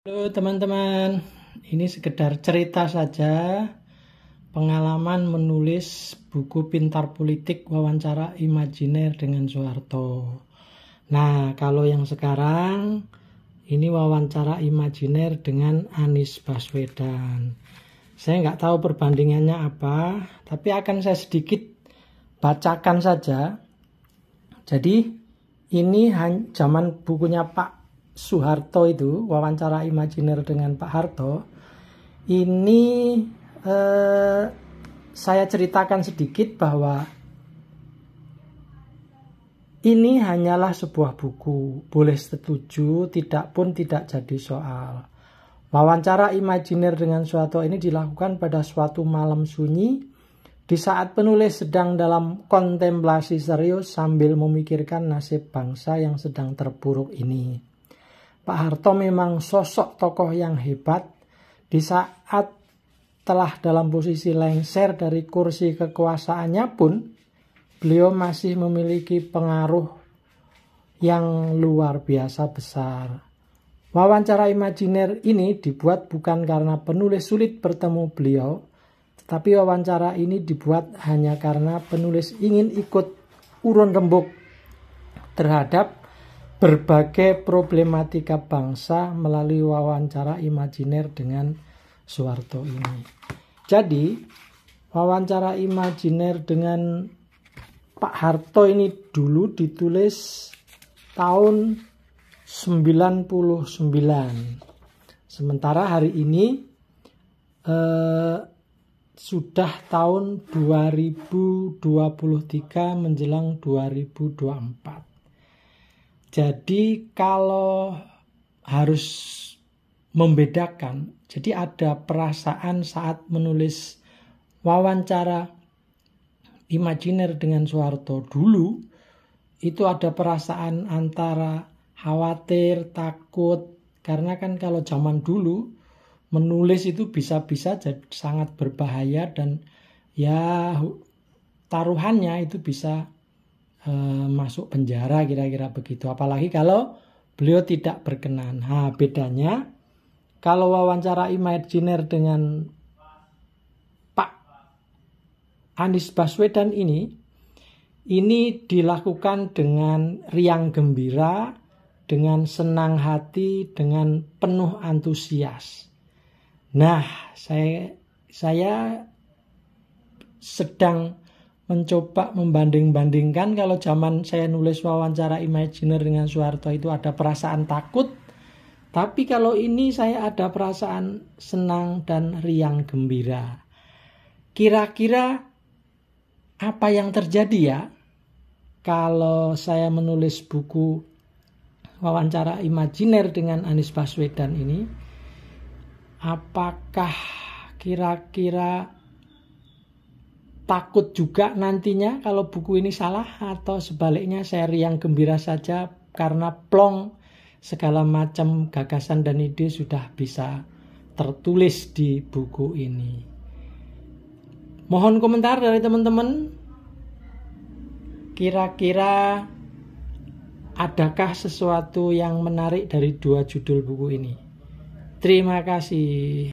Halo teman-teman, ini sekedar cerita saja pengalaman menulis buku Pintar Politik Wawancara Imajiner dengan Soeharto. Nah, kalau yang sekarang ini wawancara imajiner dengan Anies Baswedan. Saya nggak tahu perbandingannya apa, tapi akan saya sedikit bacakan saja. Jadi ini zaman bukunya Pak Soeharto itu, wawancara imajiner dengan Pak Harto. Ini saya ceritakan sedikit bahwa ini hanyalah sebuah buku, boleh setuju, tidak pun tidak jadi soal. Wawancara imajiner dengan Soeharto ini dilakukan pada suatu malam sunyi di saat penulis sedang dalam kontemplasi serius sambil memikirkan nasib bangsa yang sedang terpuruk ini. Pak Harto memang sosok tokoh yang hebat. Di saat telah dalam posisi lengser dari kursi kekuasaannya pun, beliau masih memiliki pengaruh yang luar biasa besar. Wawancara imajiner ini dibuat bukan karena penulis sulit bertemu beliau, tetapi wawancara ini dibuat hanya karena penulis ingin ikut urun rembuk terhadap berbagai problematika bangsa melalui wawancara imajiner dengan Soeharto ini. Jadi, wawancara imajiner dengan Pak Harto ini dulu ditulis tahun 99. Sementara hari ini sudah tahun 2023 menjelang 2024. Jadi kalau harus membedakan, jadi ada perasaan saat menulis wawancara imajiner dengan Soeharto dulu, itu ada perasaan antara khawatir, takut, karena kan kalau zaman dulu menulis itu bisa-bisa sangat berbahaya dan ya taruhannya itu bisa masuk penjara kira-kira begitu. Apalagi kalau beliau tidak berkenan. Nah, bedanya kalau wawancara imajiner dengan Pak Anies Baswedan ini dilakukan dengan riang gembira, dengan senang hati, dengan penuh antusias. Nah, saya sedang mencoba membanding-bandingkan. Kalau zaman saya nulis wawancara imajiner dengan Soeharto itu ada perasaan takut, tapi kalau ini saya ada perasaan senang dan riang gembira. Kira-kira apa yang terjadi ya kalau saya menulis buku wawancara imajiner dengan Anies Baswedan ini? Apakah kira-kira takut juga nantinya kalau buku ini salah, atau sebaliknya saya riang gembira saja karena plong segala macam gagasan dan ide sudah bisa tertulis di buku ini. Mohon komentar dari teman-teman. Kira-kira adakah sesuatu yang menarik dari dua judul buku ini? Terima kasih.